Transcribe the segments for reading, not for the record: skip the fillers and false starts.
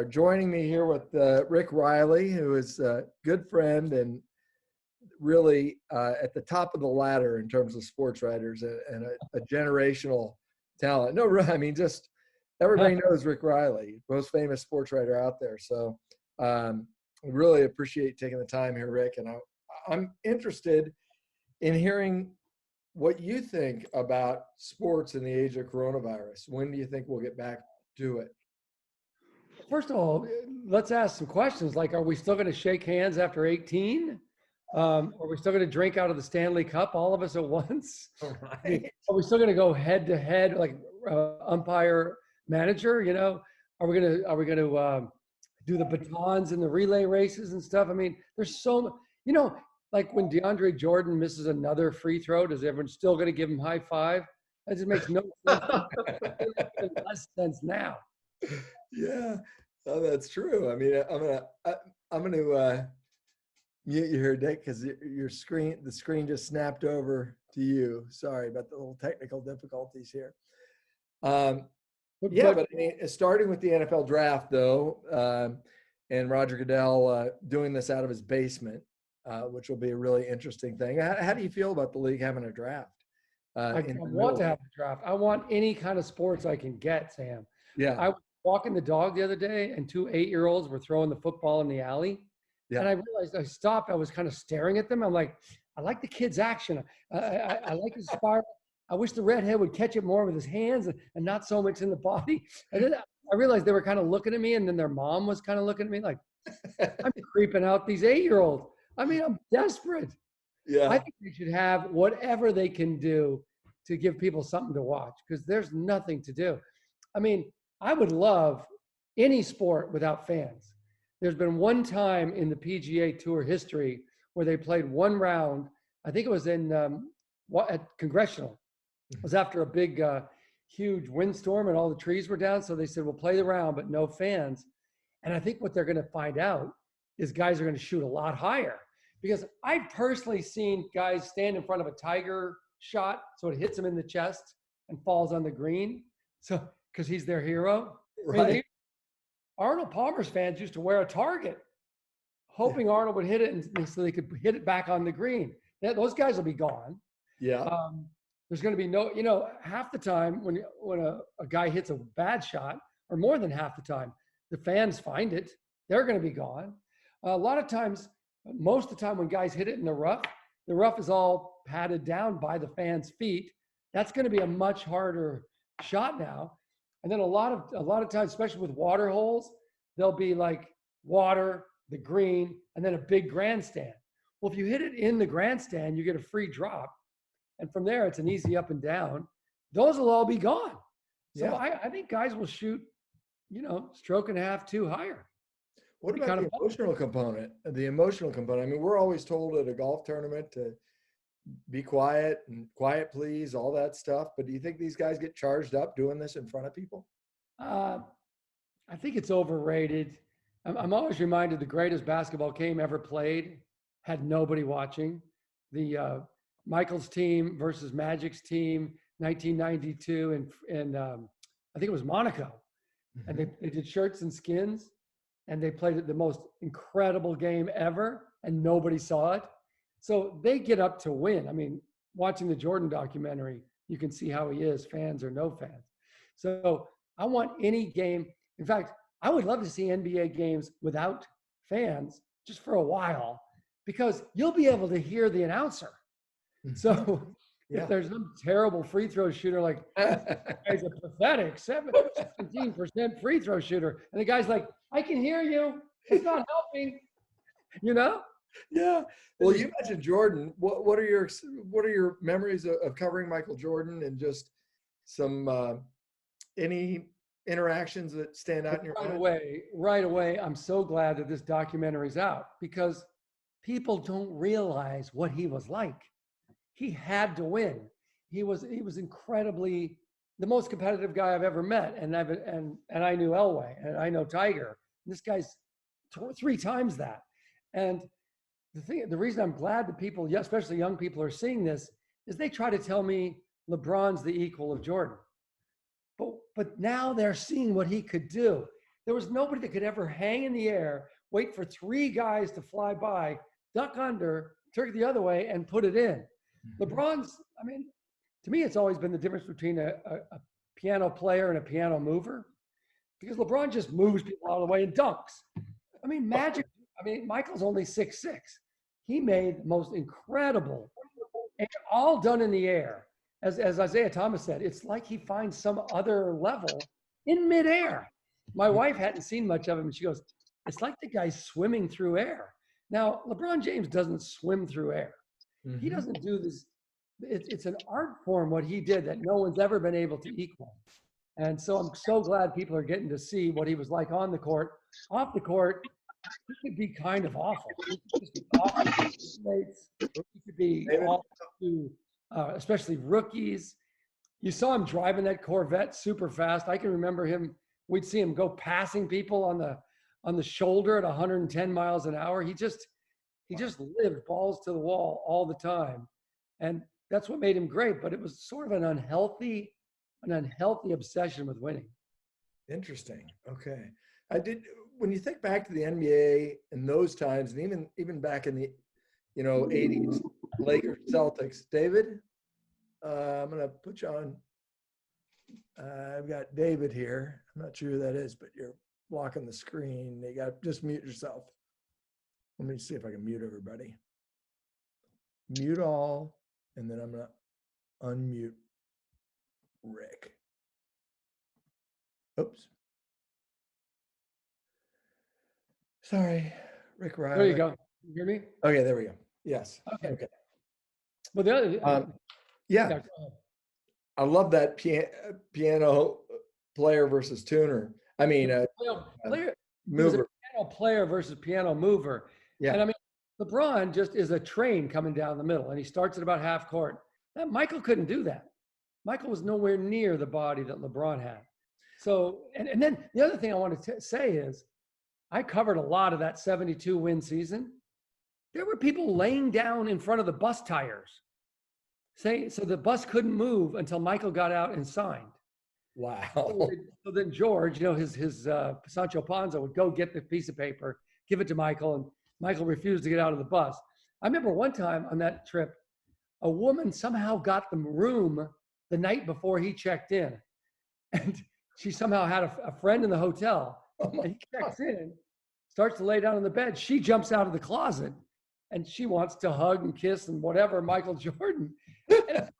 Joining me here with Rick Reilly, who is a good friend and really at the top of the ladder in terms of sports writers and a generational talent. No, I mean, just everybody knows Rick Reilly, most famous sports writer out there. So really appreciate taking the time here, Rick. And I'm interested in hearing what you think about sports in the age of coronavirus. When do you think we'll get back to it? First of all, let's ask some questions. Like, are we still going to shake hands after 18? Are we still going to drink out of the Stanley Cup, all of us at once? Right. Are we still going to go head to head, like umpire manager? You know, are we going to do the batons and the relay races and stuff? I mean, there's so, like when DeAndre Jordan misses another free throw, does everyone still going to give him high five? That just makes no sense. Less sense now. Yeah, oh, that's true. I mean, I'm gonna mute you here, Dick, because the screen just snapped over to you. Sorry about the little technical difficulties here. But I mean, starting with the NFL draft though, and Roger Goodell doing this out of his basement, which will be a really interesting thing. How do you feel about the league having a draft? I want to have a draft. I want any kind of sports I can get, Sam. Yeah. I was walking the dog the other day, and 2 8-year-olds were throwing the football in the alley. Yeah. And I realized I stopped. I was kind of staring at them. I'm like, I like the kid's action. I like his spiral. I wish the redhead would catch it more with his hands and not so much in the body. And then I realized they were kind of looking at me, and then their mom was kind of looking at me like, I'm creeping out these 8-year-olds. I mean, I'm desperate. Yeah. I think they should have whatever they can do to give people something to watch, because there's nothing to do. I mean, I would love any sport without fans. There's been one time in the PGA Tour history where they played one round. I think it was in at Congressional. It was after a big, huge windstorm and all the trees were down. So they said, we'll play the round, but no fans. And I think what they're going to find out is guys are going to shoot a lot higher. Because I've personally seen guys stand in front of a Tiger shot, so it hits him in the chest and falls on the green. So, because he's their hero. Right. I mean, Arnold Palmer's fans used to wear a target, hoping Arnold would hit it, and so they could hit it back on the green. Those guys will be gone. Yeah. There's going to be no, half the time when a guy hits a bad shot, or more than half the time, the fans find it. They're going to be gone. A lot of times, most of the time when guys hit it in the rough is all padded down by the fans' feet. That's going to be a much harder shot now. And then a lot of times, especially with water holes, there'll be like water, the green, and then a big grandstand. Well, if you hit it in the grandstand, you get a free drop. And from there, it's an easy up and down. Those will all be gone. So yeah. I think guys will shoot, stroke and a half, 2 higher. What about the emotional component? The emotional component. I mean, we're always told at a golf tournament to be quiet and quiet, please, all that stuff. But do you think these guys get charged up doing this in front of people? I think it's overrated. I'm always reminded the greatest basketball game ever played had nobody watching. The Michael's team versus Magic's team, 1992, and I think it was Monaco. Mm-hmm. And they did shirts and skins. And they played the most incredible game ever, and nobody saw it. So they get up to win. I mean, watching the Jordan documentary, you can see how he is, fans or no fans. So I want any game. In fact, I would love to see NBA games without fans just for a while, because you'll be able to hear the announcer. So if there's some terrible free throw shooter, like, guy's a pathetic 17% free throw shooter, and the guy's like, I can hear you. It's not helping. Yeah. Well, you mentioned Jordan. What are your memories of covering Michael Jordan, and just some any interactions that stand out in your mind? Right away, I'm so glad that this documentary's out, because people don't realize what he was like. He had to win. He was incredibly the most competitive guy I've ever met, and I knew Elway, and I know Tiger. This guy's 3 times that. And the reason I'm glad that people, especially young people, are seeing this is they try to tell me LeBron's the equal of Jordan. But now they're seeing what he could do. there was nobody that could ever hang in the air, wait for 3 guys to fly by, duck under, turn it the other way, and put it in. LeBron's, I mean, to me, it's always been the difference between a piano player and a piano mover, because LeBron just moves people out of the way and dunks. I mean, Magic, I mean, Michael's only 6'6". He made the most incredible, and all done in the air. As Isaiah Thomas said, it's like he finds some other level in midair. My wife hadn't seen much of him, and she goes, it's like the guy's swimming through air. Now, LeBron James doesn't swim through air. He doesn't do this. It's an art form, what he did, that no one's ever been able to equal. And so I'm so glad people are getting to see what he was like on the court. Off the court, he could be kind of awful. He could just be awful to teammates. He could be awful to, especially rookies. You saw him driving that Corvette super fast. I can remember him. We'd see him go passing people on the shoulder at 110 miles an hour. He just lived balls to the wall all the time, and that's what made him great. But it was sort of an unhealthy obsession with winning. Interesting. Okay. When you think back to the NBA in those times, and even back in the 80s, Lakers, Celtics. David, I'm gonna put you on. I've got David here. I'm not sure who that is, but you're blocking the screen. Just mute yourself. Let me see if I can mute everybody. Mute all, and then I'm gonna unmute Rick. Oops. Sorry, Rick Reilly. There you go. You hear me? Okay, there we go. Yes. Okay. Well, the other, yeah. I love that piano player versus tuner. I mean, mover. Piano player versus piano mover. Yeah. And I mean, LeBron just is a train coming down the middle, and he starts at about half court. Now, Michael couldn't do that. Michael was nowhere near the body that LeBron had. So, and then the other thing I want to say is, I covered a lot of that 72 win season. There were people laying down in front of the bus tires, so the bus couldn't move until Michael got out and signed. Wow. So then George, his Sancho Panza would go get the piece of paper, give it to Michael, and Michael refused to get out of the bus. I remember one time on that trip, a woman somehow got the room the night before he checked in. And she somehow had a friend in the hotel. And he checks in, starts to lay down on the bed. She jumps out of the closet, and she wants to hug and kiss and whatever Michael Jordan. That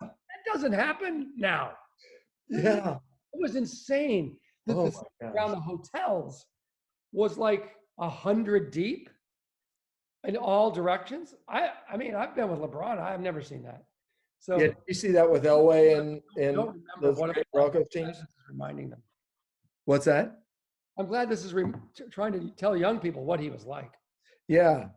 doesn't happen now. Yeah. It was insane. Around the hotels was like 100 deep in all directions. I mean, I've been with LeBron. I've never seen that. So yeah, you see that with Elway and those great Broncos teams? Reminding them. What's that? I'm glad this is trying to tell young people what he was like. Yeah.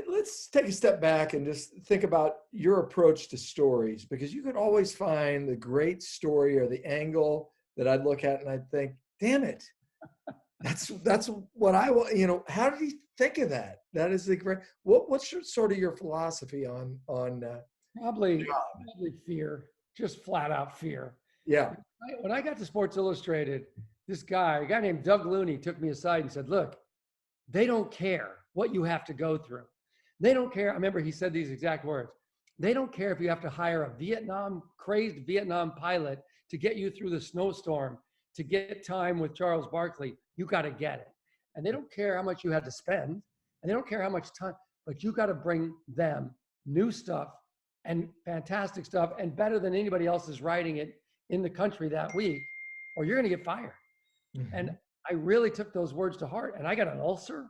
Let's take a step back and just think about your approach to stories, because you could always find the great story or the angle that I'd look at and I'd think, damn it, that's what I want. How did he think of that? That is the great. What's sort of your philosophy on probably fear, just flat out fear. Yeah. When I got to Sports Illustrated, a guy named Doug Looney took me aside and said, look, they don't care what you have to go through. They don't care. I remember he said these exact words. They don't care if you have to hire a crazed Vietnam pilot to get you through the snowstorm to get time with Charles Barkley. You got to get it. And they don't care how much you had to spend, and they don't care how much time, but you got to bring them new stuff and fantastic stuff, and better than anybody else is writing it in the country that week, or you're going to get fired. Mm-hmm. And I really took those words to heart, and I got an ulcer.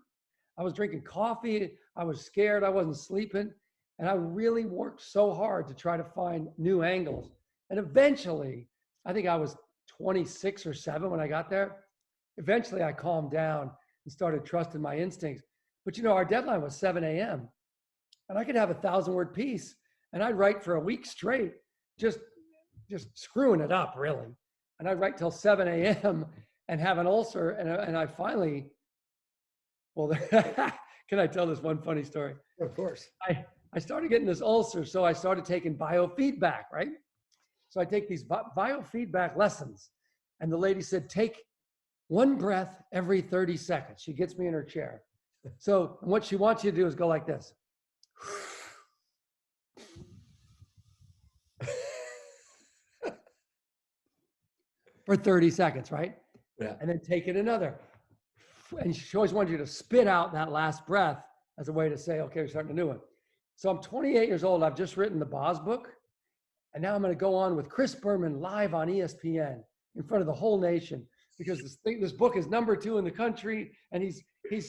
I was drinking coffee. I was scared. I wasn't sleeping. And I really worked so hard to try to find new angles. And eventually, I think I was 26 or 7 when I got there. Eventually, I calmed down and started trusting my instincts. But our deadline was 7 a.m. And I could have a 1,000-word piece, and I'd write for a week straight, just screwing it up, really. And I'd write till 7 a.m. and have an ulcer. And I finally, can I tell this one funny story? Of course. I started getting this ulcer, so I started taking biofeedback, right? So I take these biofeedback lessons, and the lady said, take one breath every 30 seconds. She gets me in her chair. So what she wants you to do is go like this. For 30 seconds, right? Yeah. And then take it another. And she always wanted you to spit out that last breath as a way to say, okay, we're starting a new one. So I'm 28 years old. I've just written the Boz book. And now I'm going to go on with Chris Berman live on ESPN in front of the whole nation, because this book is #2 in the country. And he's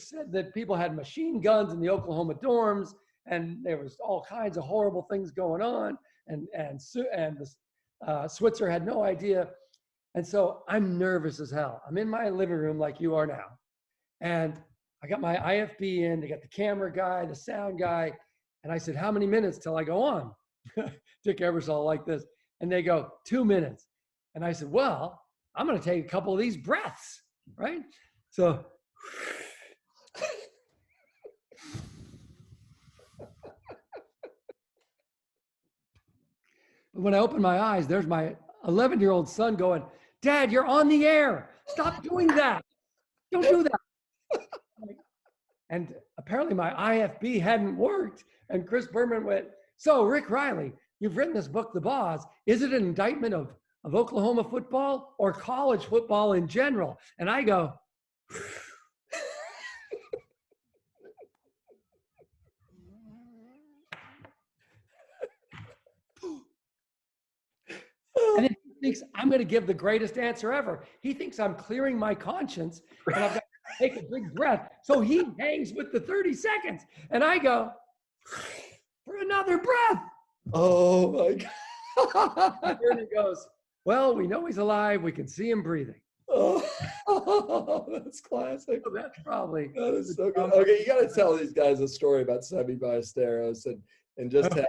said that people had machine guns in the Oklahoma dorms, and there was all kinds of horrible things going on. And Switzer had no idea. And so I'm nervous as hell. I'm in my living room like you are now. And I got my IFB in, they got the camera guy, the sound guy. And I said, how many minutes till I go on? Dick Ebersol like this. And they go, 2 minutes. And I said, well, I'm going to take a couple of these breaths, right? So when I open my eyes, there's my 11-year-old son going, Dad, you're on the air. Stop doing that. Don't do that. And apparently my IFB hadn't worked. And Chris Berman went, so Rick Reilly, you've written this book, The Boz. Is it an indictment of Oklahoma football or college football in general? And I go, and then he thinks I'm going to give the greatest answer ever. He thinks I'm clearing my conscience and I've got to take a big breath. So he hangs with the 30 seconds. And I go, for another breath. Oh my God. And he goes, well, we know he's alive. We can see him breathing. Oh, that's classic. So that's probably. That is so good. Okay, you got to tell these guys a story about Sevi Ballesteros and just how,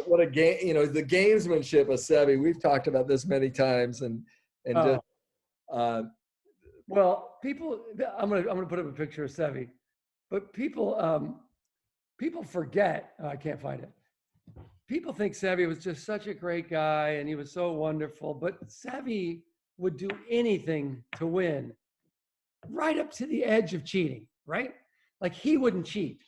what a game, you know, the gamesmanship of Sevi. We've talked about this many times, and just. Well, people, I'm gonna put up a picture of Sevi, but people forget. I can't find it. People think Sevi was just such a great guy and he was so wonderful, but Sevi would do anything to win, right up to the edge of cheating, right? Like he wouldn't cheat,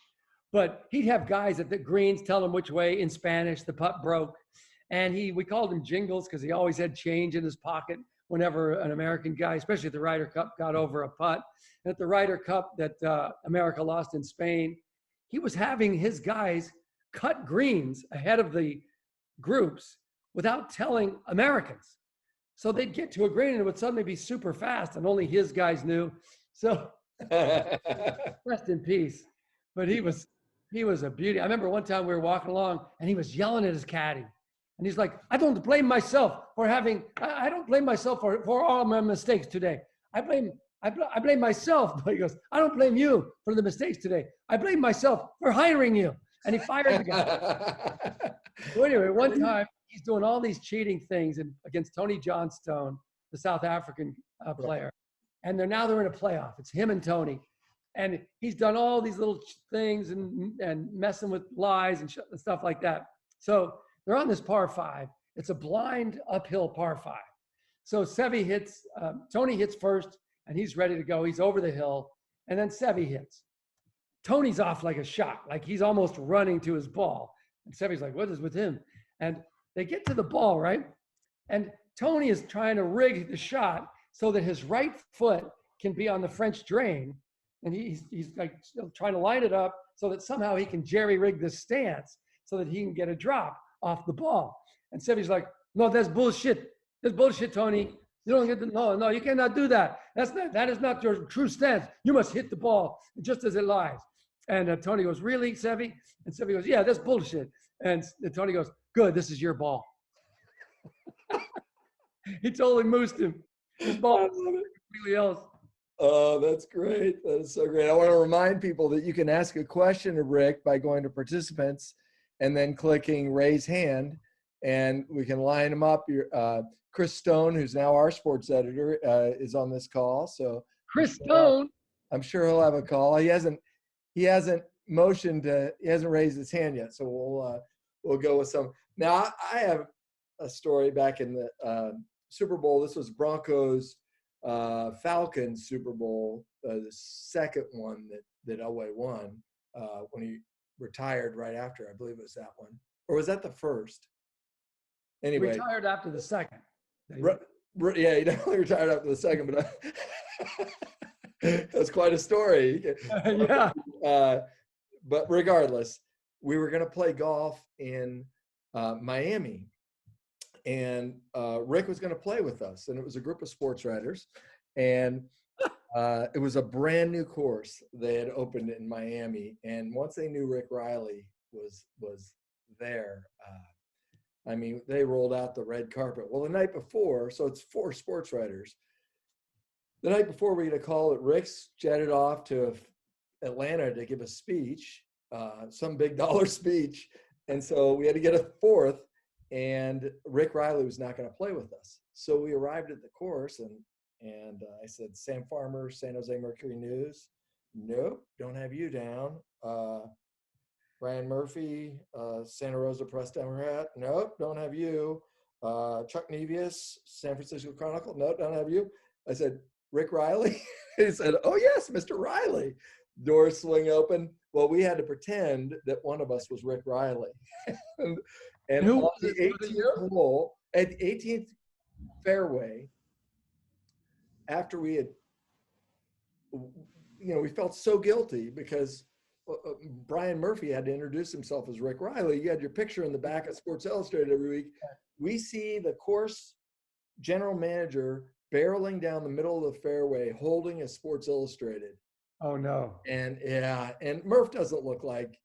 but he'd have guys at the greens tell him which way in Spanish the putt broke. And we called him Jingles because he always had change in his pocket whenever an American guy, especially at the Ryder Cup, got over a putt. And at the Ryder Cup that America lost in Spain, he was having his guys cut greens ahead of the groups without telling Americans. So they'd get to a green and it would suddenly be super fast and only his guys knew. So rest in peace. But he was a beauty. I remember one time we were walking along and he was yelling at his caddy. And he's like, I don't blame myself for I don't blame myself for all my mistakes today. I blame myself. But he goes, I don't blame you for the mistakes today. I blame myself for hiring you. And he fired the guy. So anyway, one time he's doing all these cheating things against Tony Johnstone, the South African player. And they're in a playoff. It's him and Tony. And he's done all these little things and messing with lies and stuff like that. So they're on this par 5. It's a blind uphill par 5. So Tony hits first and he's ready to go. He's over the hill. And then Sevi hits. Tony's off like a shot, like he's almost running to his ball. And Sevi's like, what is with him? And they get to the ball, right? And Tony is trying to rig the shot so that his right foot can be on the French drain. And he's like still trying to line it up so that somehow he can jerry rig this stance so that he can get a drop off the ball. And Sevi's like, no, that's bullshit. That's bullshit, Tony. You don't get no, you cannot do that. That is not your true stance. You must hit the ball just as it lies. And Tony goes, really, Sevi? And Sevi goes, yeah, that's bullshit. And Tony goes, good, this is your ball. He totally moosed him. His ball was completely else. Oh, that's great. That is so great. I want to remind people that you can ask a question of Rick by going to participants and then clicking raise hand, and we can line them up. Chris Stone, who's now our sports editor, is on this call. So Chris Stone, I'm sure he'll have a call. He hasn't raised his hand yet. So we'll go with some. Now I have a story back in the Super Bowl. This was Broncos Falcons Super Bowl, the second one that Elway won when he retired right after. I believe it was that one. Or was that the first? Anyway. Retired after the second. Yeah, he definitely retired after the second, but that's quite a story. Yeah. But regardless, we were going to play golf in Miami, and Rick was going to play with us, and it was a group of sports writers, and it was a brand new course they had opened in Miami, and once they knew Rick Reilly was there, I mean, they rolled out the red carpet. Well, the night before, so it's 4 sports writers. The night before we had a call that Rick's jetted off to Atlanta to give a speech, some big dollar speech. And so we had to get a 4th, and Rick Reilly was not going to play with us. So we arrived at the course, and I said, Sam Farmer, San Jose Mercury News. Nope, don't have you down. Brian Murphy, Santa Rosa Press Democrat. Nope, don't have you. Chuck Nevius, San Francisco Chronicle. Nope, don't have you. I said, Rick Reilly? He said, oh, yes, Mr. Reilly. Doors swing open. Well, we had to pretend that one of us was Rick Reilly. and Who on the 18th hole, at the 18th fairway, after we had, we felt so guilty because Brian Murphy had to introduce himself as Rick Reilly. You had your picture in the back of Sports Illustrated every week. We see the course general manager barreling down the middle of the fairway holding a Sports Illustrated. Oh, no. And and Murph doesn't look like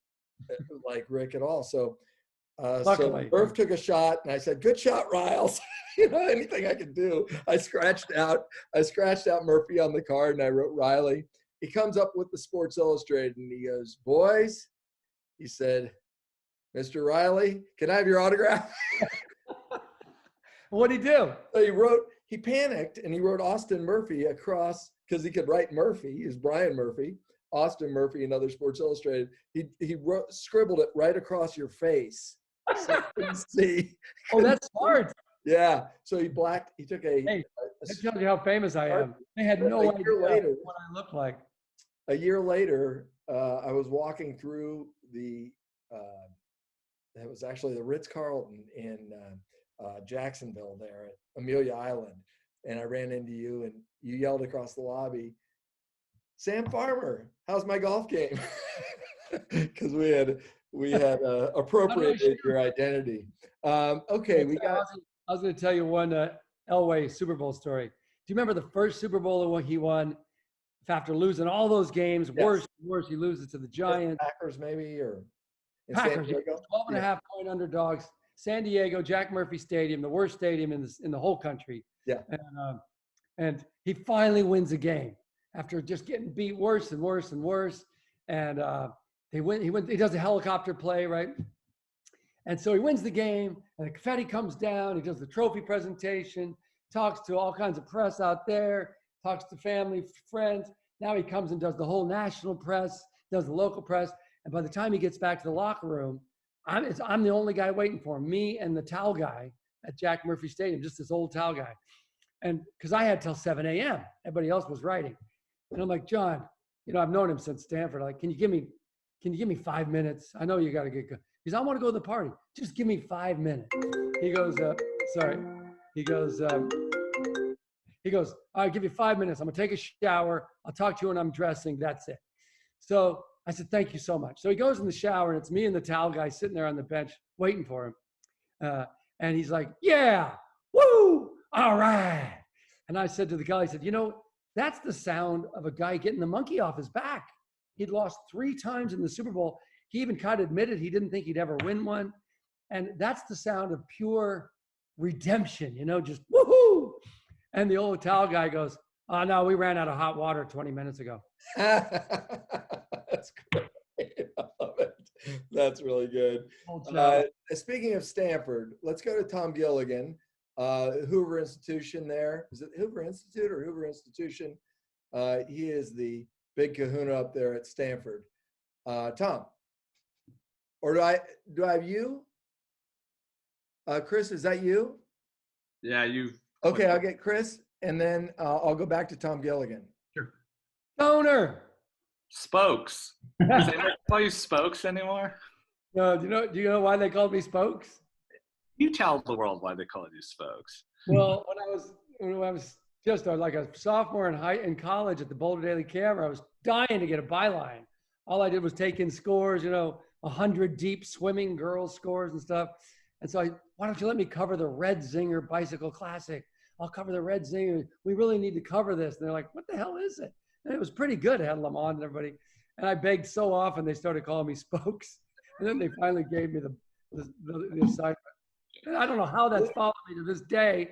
Rick at all. So, Luckily. So Murph took a shot, and I said, good shot, Riles. Anything I could do. I scratched out Murphy on the card, and I wrote Reilly. He comes up with the Sports Illustrated, and he goes, boys, he said, Mr. Reilly, can I have your autograph? What'd he do? So he panicked, and he wrote Austin Murphy across, because he could write Murphy. He's Brian Murphy, Austin Murphy, another Sports Illustrated. He scribbled it right across your face. So you couldn't see. Oh, that's smart. Yeah. So he took a. Hey, that tells you how famous I am. They had no idea what I looked like. A year later, I was walking through it was actually the Ritz-Carlton in Jacksonville there at Amelia Island. And I ran into you, and you yelled across the lobby, Sam Farmer, how's my golf game? Because we had appropriated your identity. Okay, I was going to tell you one Elway Super Bowl story. Do you remember the first Super Bowl he won after losing all those games? Yes. Worse, he loses to the Giants. Packers, maybe, or Packers. 12.5 point underdogs. San Diego, Jack Murphy Stadium, the worst stadium in the whole country. Yeah. And he finally wins a game after just getting beat worse and worse and worse. And he does a helicopter play, right? And so he wins the game, and the confetti comes down. He does the trophy presentation, talks to all kinds of press out there, talks to family, friends. Now he comes and does the whole national press, does the local press. And by the time he gets back to the locker room, I'm the only guy waiting for him, me and the towel guy at Jack Murphy Stadium, just this old towel guy. And because I had till 7 a.m., everybody else was writing. And I'm like, John, I've known him since Stanford. Like, can you give me 5 minutes? I know you got to get good. He goes, I want to go to the party. Just give me 5 minutes. He goes, I'll give you 5 minutes. I'm going to take a shower. I'll talk to you when I'm dressing. That's it. So I said, thank you so much. So he goes in the shower, and it's me and the towel guy sitting there on the bench waiting for him. And he's like, yeah, woo, all right. And I said to the guy, I said, that's the sound of a guy getting the monkey off his back. He'd lost 3 times in the Super Bowl. He even kind of admitted he didn't think he'd ever win one. And that's the sound of pure redemption, just woohoo. And the old towel guy goes, oh, no, we ran out of hot water 20 minutes ago. That's great. I love it. That's really good. Speaking of Stanford, let's go to Tom Gilligan, Hoover Institution there. Is it Hoover Institute or Hoover Institution? He is the big kahuna up there at Stanford. Tom, or do I have you? Chris, is that you? Yeah, you. Okay, I'll get Chris. and then I'll go back to Tom Gilligan. Sure. Stoner. Spokes. Does anyone call you Spokes anymore? No, do you know why they called me Spokes? You tell the world why they call you Spokes. Well, when I was just like a sophomore in college at the Boulder Daily Camera, I was dying to get a byline. All I did was take in scores, 100 deep swimming girls scores and stuff. And so why don't you let me cover the Red Zinger Bicycle Classic? I'll cover the Red Zinger. We really need to cover this. And they're like, what the hell is it? And it was pretty good. It had Lamont and everybody. And I begged so often, they started calling me Spokes. And then they finally gave me the assignment. And I don't know how that's followed me to this day.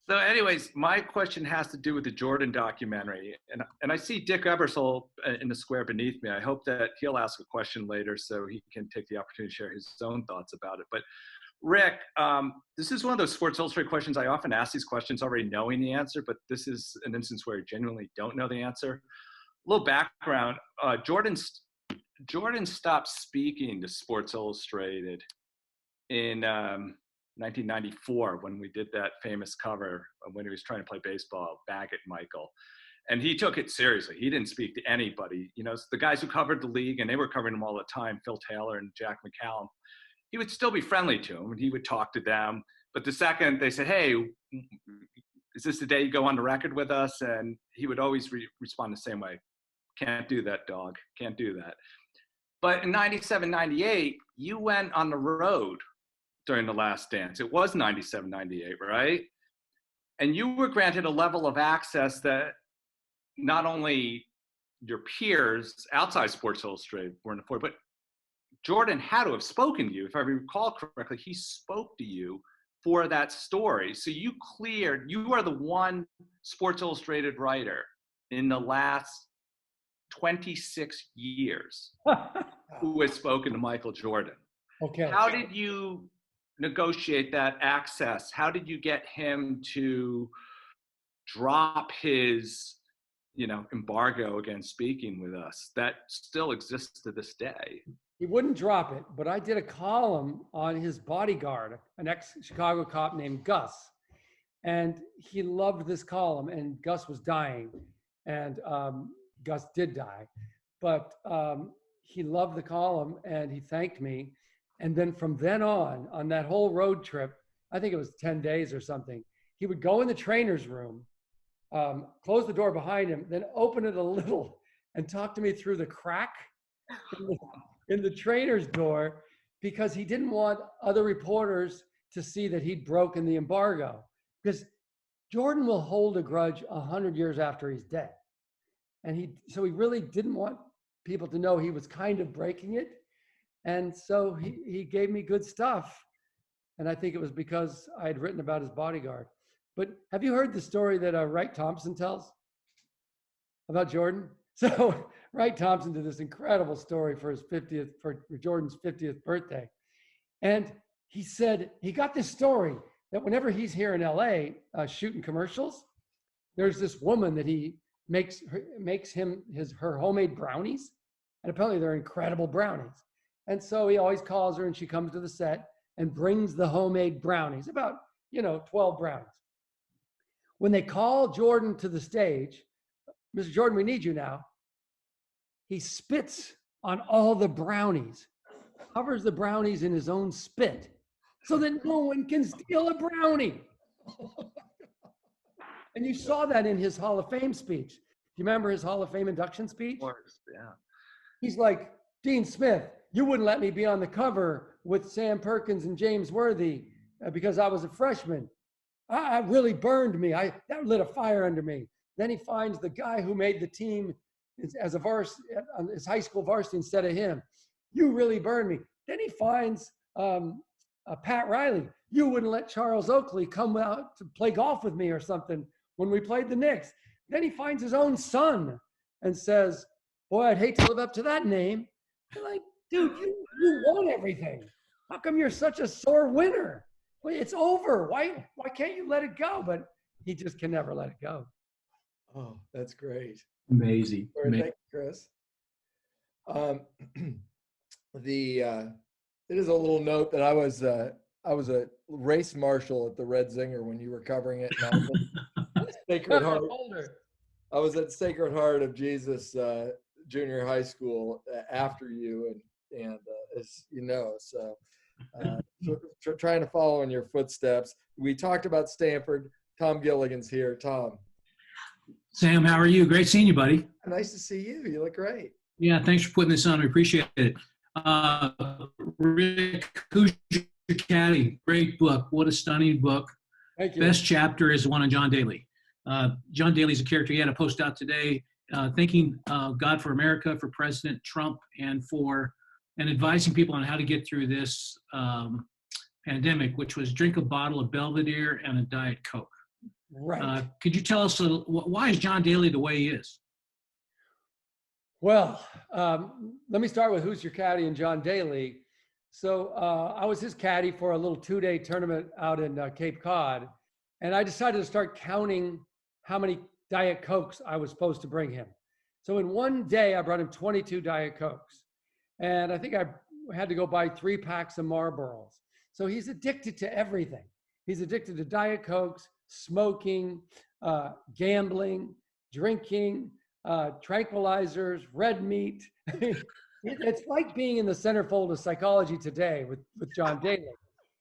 So anyways, my question has to do with the Jordan documentary. And I see Dick Ebersol in the square beneath me. I hope that he'll ask a question later so he can take the opportunity to share his own thoughts about it. But Rick, this is one of those Sports Illustrated questions. I often ask these questions already knowing the answer, but this is an instance where I genuinely don't know the answer. A little background, Jordan stopped speaking to Sports Illustrated in 1994 when we did that famous cover when he was trying to play baseball back at Michael. And he took it seriously. He didn't speak to anybody. The guys who covered the league, and they were covering him all the time, Phil Taylor and Jack McCallum, he would still be friendly to them and he would talk to them. But the second they said, hey, is this the day you go on the record with us? And he would always respond the same way. Can't do that, dog. Can't do that. But in 97, 98, you went on the road during The Last Dance. It was 97, 98, right? And you were granted a level of access that not only your peers outside Sports Illustrated weren't afforded, but Jordan had to have spoken to you. If I recall correctly, he spoke to you for that story. So you are the one Sports Illustrated writer in the last 26 years who has spoken to Michael Jordan. Okay. How did you negotiate that access? How did you get him to drop his, embargo against speaking with us that still exists to this day? He wouldn't drop it, but I did a column on his bodyguard, an ex-Chicago cop named Gus. And he loved this column, and Gus was dying. And Gus did die. But he loved the column, and he thanked me. And then from then on that whole road trip, I think it was 10 days or something, he would go in the trainer's room, close the door behind him, then open it a little and talk to me through the crack in the trainer's door, because he didn't want other reporters to see that he'd broken the embargo. Because Jordan will hold a grudge 100 years after he's dead. And so he really didn't want people to know he was kind of breaking it. And so he gave me good stuff. And I think it was because I had written about his bodyguard. But have you heard the story that Wright Thompson tells about Jordan? So Wright Thompson did this incredible story for Jordan's 50th birthday. And he said he got this story that whenever he's here in LA shooting commercials, there's this woman that he makes her homemade brownies. And apparently they're incredible brownies. And so he always calls her and she comes to the set and brings the homemade brownies, about, 12 brownies. When they call Jordan to the stage, Mr. Jordan, we need you now. He spits on all the brownies, covers the brownies in his own spit so that no one can steal a brownie. And you saw that in his Hall of Fame speech. Do you remember his Hall of Fame induction speech? Of course, yeah. He's like, Dean Smith, you wouldn't let me be on the cover with Sam Perkins and James Worthy because I was a freshman. I really burned me. That lit a fire under me. Then he finds the guy who made the team as his high school varsity instead of him. You really burned me. Then he finds Pat Riley. You wouldn't let Charles Oakley come out to play golf with me or something when we played the Knicks. Then he finds his own son and says, boy, I'd hate to live up to that name. You're like, dude, you won everything. How come you're such a sore winner? Well, it's over. Why can't you let it go? But he just can never let it go. Oh, that's great. Amazing. Thank you, Chris. It is a little note that I was a race marshal at the Red Zinger when you were covering it. And Sacred Heart. Older. I was at Sacred Heart of Jesus junior high school after you, and as you know, so trying to follow in your footsteps. We talked about Stanford. Tom Gilligan's here. Tom. Sam, how are you? Great seeing you, buddy. Nice to see you. You look great. Yeah, thanks for putting this on. We appreciate it. Rick, who's your caddy? Great book. What a stunning book. Thank you. Best chapter is the one on John Daly. John Daly's a character. He had a post out today thanking God for America, for President Trump, and advising people on how to get through this pandemic, which was drink a bottle of Belvedere and a Diet Coke. Right. Could you tell us why is John Daly the way he is? Well, let me start with who's your caddy and John Daly. So I was his caddy for a little 2-day tournament out in Cape Cod, and I decided to start counting how many Diet Cokes I was supposed to bring him. So in one day, I brought him 22 Diet Cokes, and I think I had to go buy 3 packs of Marlboros. So he's addicted to everything. He's addicted to Diet Cokes, smoking, gambling, drinking, tranquilizers, red meat. It's like being in the centerfold of psychology today with John Daly.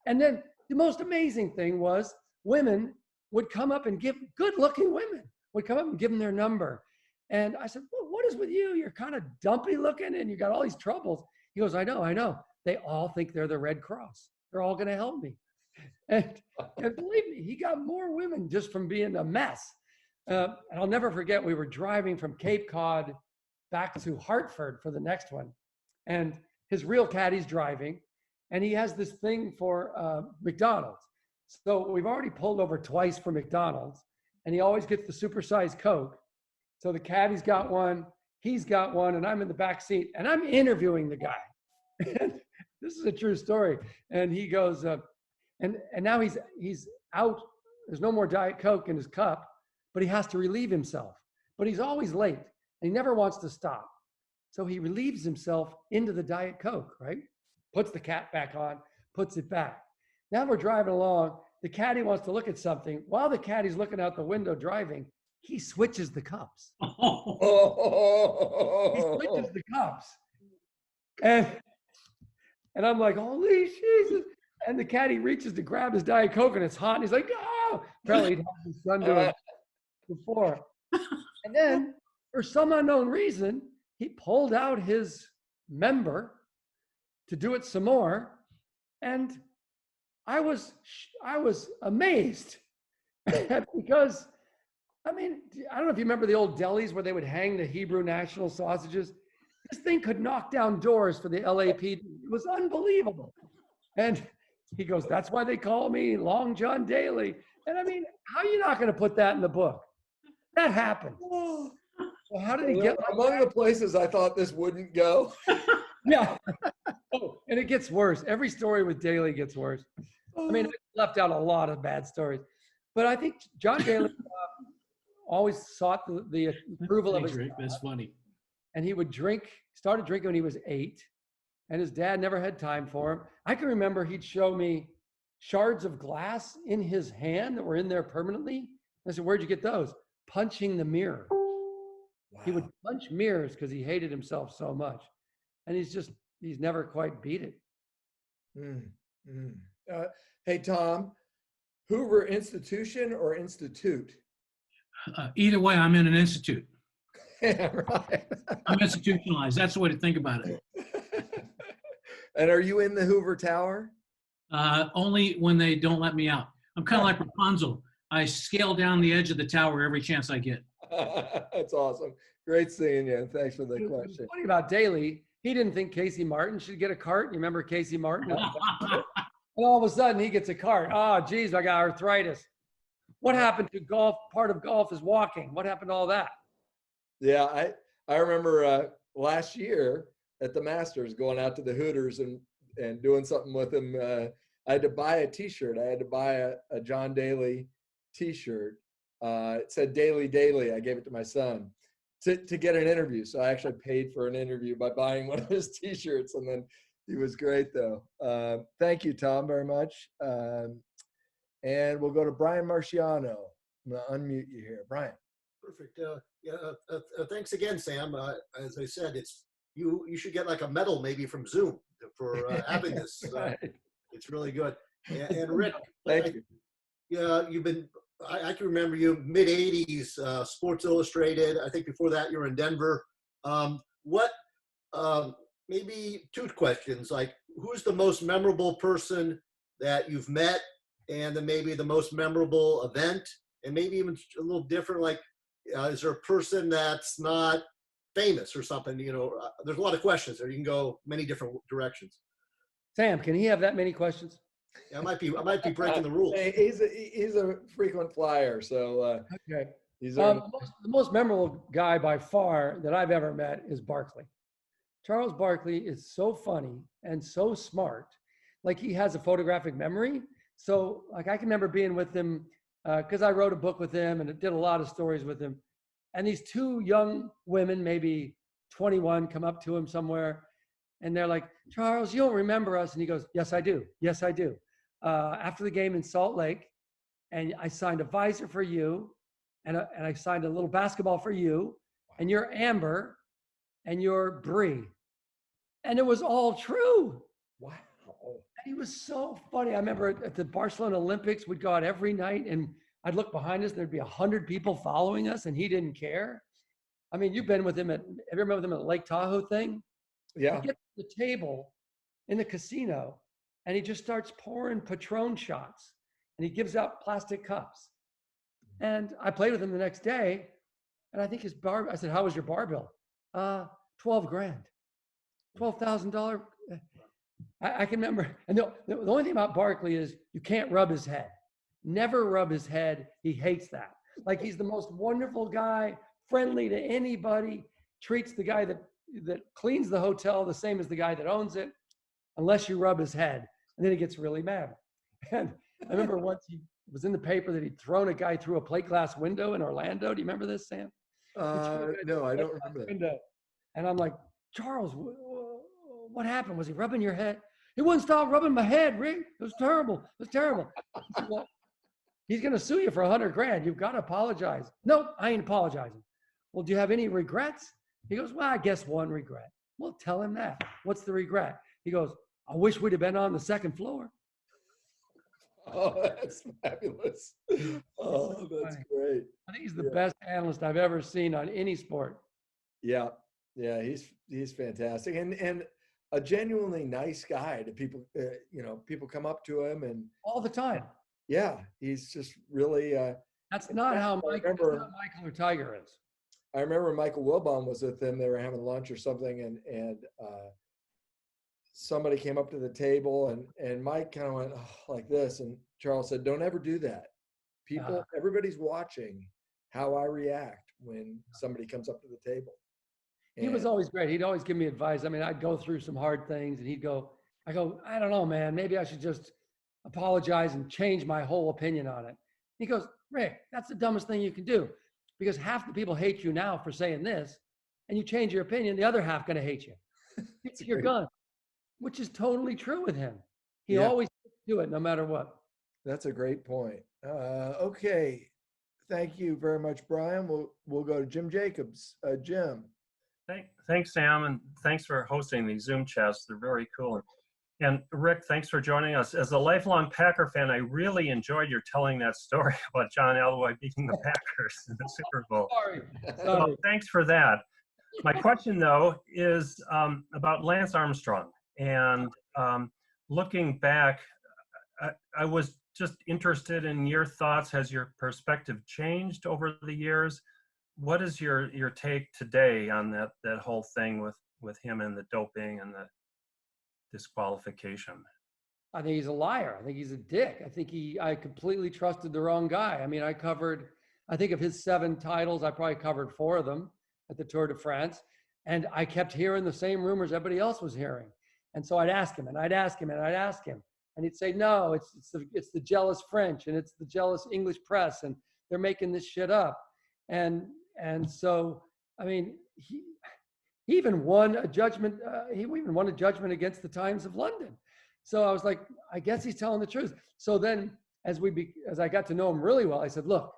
And then the most amazing thing was women would come up and good-looking women would come up and give him their number. And I said, well, what is with you? You're kind of dumpy looking and you got all these troubles. He goes, I know. They all think they're the Red Cross. They're all going to help me. And believe me, he got more women just from being a mess. And I'll never forget, we were driving from Cape Cod back to Hartford for the next one. And his real caddy's driving, and he has this thing for McDonald's. So we've already pulled over twice for McDonald's, and he always gets the supersized Coke. So the caddy's got one, he's got one, and I'm in the back seat, and I'm interviewing the guy. And this is a true story. And he goes, and now he's out. There's no more Diet Coke in his cup, but he has to relieve himself. But he's always late, and he never wants to stop. So he relieves himself into the Diet Coke, right? Puts the cap back on, puts it back. Now we're driving along. The caddy wants to look at something. While the caddy's looking out the window driving, he switches the cups. He switches the cups. And I'm like, holy Jesus. And the caddy reaches to grab his Diet Coke, and it's hot, and he's like, oh! Apparently he'd had his son do it before. And then, for some unknown reason, he pulled out his member to do it some more, and I was amazed because, I mean, I don't know if you remember the old delis where they would hang the Hebrew national sausages. This thing could knock down doors for the LAPD. It was unbelievable. And he goes, that's why they call me Long John Daly. And I mean, how are you not going to put that in the book? That happened. So how did he get among the places I thought this wouldn't go? Yeah. Oh, and it gets worse. Every story with Daly gets worse. I mean, I left out a lot of bad stories, but I think John Daly always sought the approval of his dad. That's funny. And he would started drinking when he was 8, and his dad never had time for him. I can remember he'd show me shards of glass in his hand that were in there permanently. I said, where'd you get those? Punching the mirror. Wow. He would punch mirrors because he hated himself so much. And he's never quite beat it. Hey, Tom, Hoover institution or institute? Either way, I'm in an institute. Yeah, right. I'm institutionalized. That's the way to think about it. And are you in the Hoover Tower? Only when they don't let me out. I'm kind of like Rapunzel. I scale down the edge of the tower every chance I get. That's awesome. Great seeing you. Thanks for the question. Funny about Daly, he didn't think Casey Martin should get a cart. You remember Casey Martin? And all of a sudden he gets a cart. Oh, geez, I got arthritis. What happened to golf? Part of golf is walking. What happened to all that? Yeah, I remember last year at the Masters going out to the Hooters and doing something with him. I had to buy a T-shirt. I had to buy a John Daly T-shirt. It said Daly Daily. I gave it to my son to get an interview. So I actually paid for an interview by buying one of his T-shirts, and then he was great though. Thank you, Tom, very much. And we'll go to Brian Marciano. I'm going to unmute you here. Brian. Perfect. Thanks again, Sam. As I said, it's you should get like a medal maybe from Zoom for having this. Right. It's really good. And Rick, Thank you. Yeah, I can remember you mid 80s, Sports Illustrated. I think before that you were in Denver. Maybe two questions, like who's the most memorable person that you've met, and then maybe the most memorable event, and maybe even a little different, like is there a person that's not famous or something? There's a lot of questions there. You can go many different directions. Sam, can he have that many questions? Yeah, I might be breaking the rules. He's a frequent flyer, so Okay. he's The most memorable guy by far that I've ever met is Barkley. Charles Barkley is so funny and so smart. Like, he has a photographic memory. So like, I can remember being with him because I wrote a book with him and did a lot of stories with him. And these two young women, maybe 21, come up to him somewhere. And they're like, Charles, you don't remember us? And he goes, yes, I do. Yes, I do. After the game in Salt Lake, and I signed a visor for you, and I signed a little basketball for you, and you're Amber, and you're Bree. And it was all true. wow. And he was so funny. I remember at the Barcelona Olympics, we'd go out every night, and I'd look behind us, and there'd be 100 people following us, and he didn't care. I mean, you've been with him have you ever been with him at the Lake Tahoe thing? Yeah. He gets to the table in the casino, and he just starts pouring Patron shots, and he gives out plastic cups. And I played with him the next day, and I think I said, how was your bar bill? 12 grand, $12,000. I can remember. And the only thing about Barkley is you can't rub his head. Never rub his head. He hates that. Like, he's the most wonderful guy, friendly to anybody, treats the guy that cleans the hotel the same as the guy that owns it, unless you rub his head. And then he gets really mad. And I remember once he was in the paper that he'd thrown a guy through a plate glass window in Orlando. Do you remember this, Sam? No, I don't remember that. Window. And I'm like, Charles, what happened? Was he rubbing your head? He wouldn't stop rubbing my head, Rick. It was terrible. It was terrible. I said, well, he's going to sue you for 100 grand. You've got to apologize. No, I ain't apologizing. Well, do you have any regrets? He goes, well, I guess one regret. Well, tell him that. What's the regret? He goes, I wish we'd have been on the second floor. Oh, that's fabulous. Oh, that's great. I think he's the best analyst I've ever seen on any sport. Yeah. Yeah. He's fantastic. And a genuinely nice guy to people. People come up to him and all the time. Yeah. He's just really, that's not how Michael or Tiger is. I remember Michael Wilbon was with them. They were having lunch or something, and somebody came up to the table, and Mike kind of went like this, and Charles said, "Don't ever do that. Everybody's watching how I react when somebody comes up to the table." And he was always great. He'd always give me advice. I mean, I'd go through some hard things, and I go, I don't know, man. Maybe I should just apologize and change my whole opinion on it. He goes, Rick, that's the dumbest thing you can do. Because half the people hate you now for saying this, and you change your opinion, the other half going to hate you. You're gone, which is totally true with him. He always do it no matter what. That's a great point. Okay. Thank you very much, Brian. We'll go to Jim Jacobs. Jim. Thanks, Sam, and thanks for hosting these Zoom chats. They're very cool. And Rick, thanks for joining us. As a lifelong Packer fan, I really enjoyed your telling that story about John Elway beating the Packers in the Super Bowl. Sorry. So thanks for that. My question, though, is about Lance Armstrong. And looking back, I was just interested in your thoughts. Has your perspective changed over the years? What is your take today on that whole thing with him and the doping and the disqualification? I think he's a liar. I think he's a dick. I completely trusted the wrong guy. I mean, I think of his 7 titles, I probably covered 4 of them at the Tour de France. And I kept hearing the same rumors everybody else was hearing. And so I'd ask him and I'd ask him and I'd ask him. And he'd say, no, it's the jealous French and it's the jealous English press and they're making this shit up. And so, I mean, he even won a judgment. He even won a judgment against the Times of London. So I was like, I guess he's telling the truth. So then, as I got to know him really well, I said, look,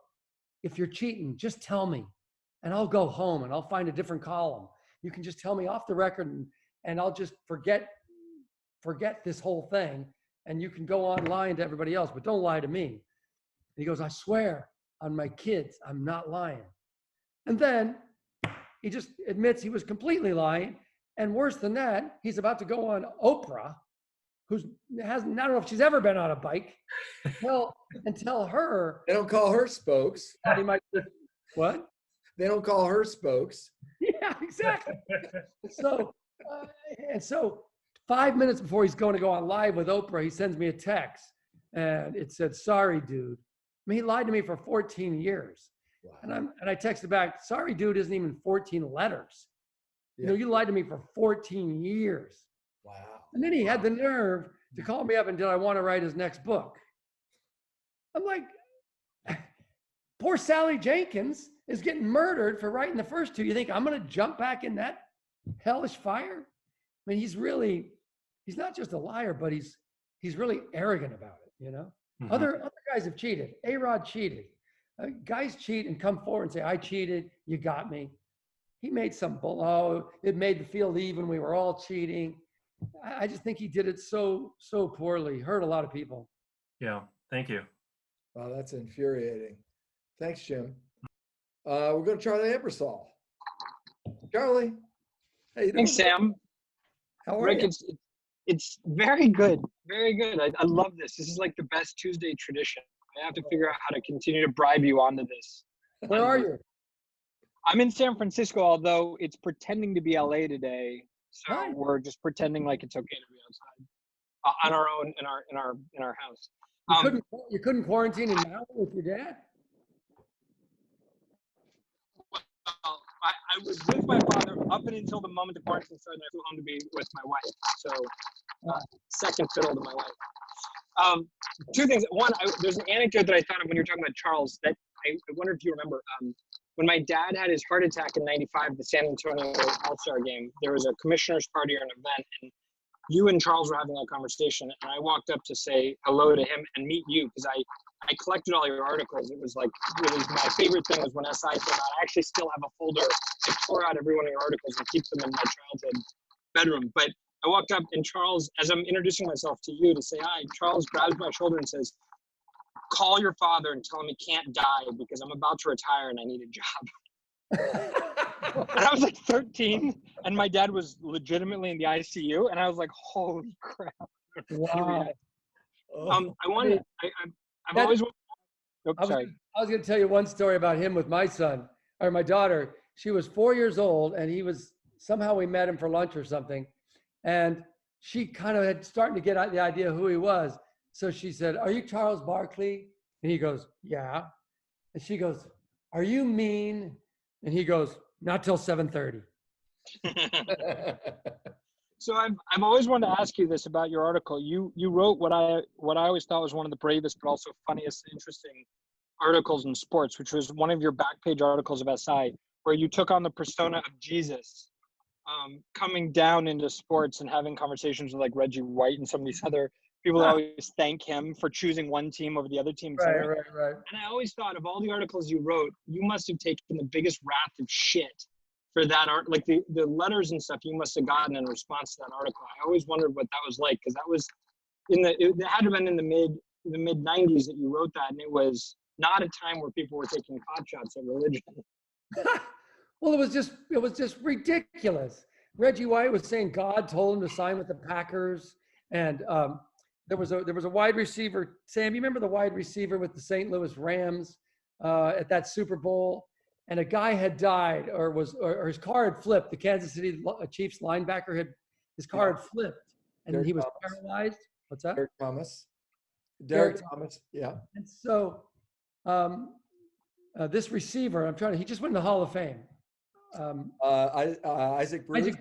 if you're cheating, just tell me and I'll go home and I'll find a different column. You can just tell me off the record and I'll just forget this whole thing. And you can go on lying to everybody else, but don't lie to me. And he goes, I swear on my kids, I'm not lying. And then he just admits he was completely lying. And worse than that, he's about to go on Oprah, I don't know if she's ever been on a bike, and tell her. They don't call her spokes. He might, what? They don't call her spokes. Yeah, exactly. So 5 minutes before he's going to go on live with Oprah, he sends me a text and it said, sorry, dude. I mean, he lied to me for 14 years. Wow. And I texted back, sorry, dude, isn't even 14 letters. Yeah. You lied to me for 14 years. Wow. And then he had the nerve to call me up and did I want to write his next book? I'm like, poor Sally Jenkins is getting murdered for writing the first two. You think I'm going to jump back in that hellish fire? I mean, he's not just a liar, but he's really arrogant about it, Mm-hmm. Other guys have cheated. A-Rod cheated. Guys cheat and come forward and say, I cheated, you got me. He made some it made the field even, we were all cheating. I just think he did it so poorly, hurt a lot of people. Yeah, thank you. Wow, that's infuriating. Thanks, Jim. We're going to Charlie Ebersol. Charlie, how you doing? Thanks, Sam. How are Rick, you? it's very good. Very good. I love this. This is like the best Tuesday tradition. I have to figure out how to continue to bribe you onto this. Where are you? I'm in San Francisco, although it's pretending to be LA today. So we're just pretending like it's okay to be outside on our own in our house. You couldn't quarantine in Maui with your dad? Well, I was with my father up until the moment the quarantine started. I flew home to be with my wife. So second fiddle to my wife. Two things. One, there's an anecdote that I thought of when you were talking about Charles that I wonder if you remember. When my dad had his heart attack in '95, the San Antonio All-Star game, there was a commissioner's party or an event, and you and Charles were having that conversation, and I walked up to say hello to him and meet you because I collected all your articles. It was my favorite thing was when SI came out. I actually still have a folder. I tore out every one of your articles and keep them in my childhood bedroom. But I walked up and Charles, as I'm introducing myself to you to say hi, Charles grabs my shoulder and says, call your father and tell him he can't die because I'm about to retire and I need a job. And I was like 13 and my dad was legitimately in the ICU and I was like, holy crap. Wow. I've always, sorry. I was going to tell you one story about him with my son or my daughter. She was 4 years old and somehow we met him for lunch or something. And she kind of had starting to get the idea of who he was. So she said, are you Charles Barkley? And he goes, yeah. And she goes, are you mean? And he goes, not till 7:30. So I've always wanted to ask you this about your article. You wrote what I always thought was one of the bravest, but also funniest, interesting articles in sports, which was one of your back page articles of SI, where you took on the persona of Jesus, coming down into sports and having conversations with like Reggie White and some of these other people that always thank him for choosing one team over the other team. Right. And I always thought of all the articles you wrote, you must have taken the biggest wrath of shit for that art, like the letters and stuff you must have gotten in response to that article. I always wondered what that was like because that was it had to have been in the mid 90s that you wrote that, and it was not a time where people were taking pot shots at religion. Well, it was just ridiculous. Reggie White was saying God told him to sign with the Packers, and there was a wide receiver. Sam, you remember the wide receiver with the St. Louis Rams at that Super Bowl? And a guy had died, or his car had flipped. The Kansas City Chiefs linebacker his car had flipped, and Derek he was Thomas. paralyzed. What's that? Derek Thomas. Derek Thomas. Yeah. And so this receiver, he just went in the Hall of Fame. Isaac Bruce.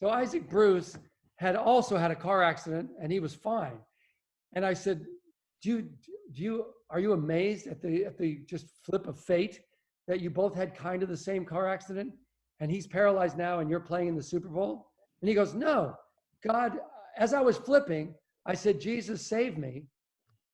So Isaac Bruce had also had a car accident, and he was fine. And I said, are you amazed at the just flip of fate that you both had kind of the same car accident, and he's paralyzed now, and you're playing in the Super Bowl? And he goes, no, God, as I was flipping, I said, Jesus saved me,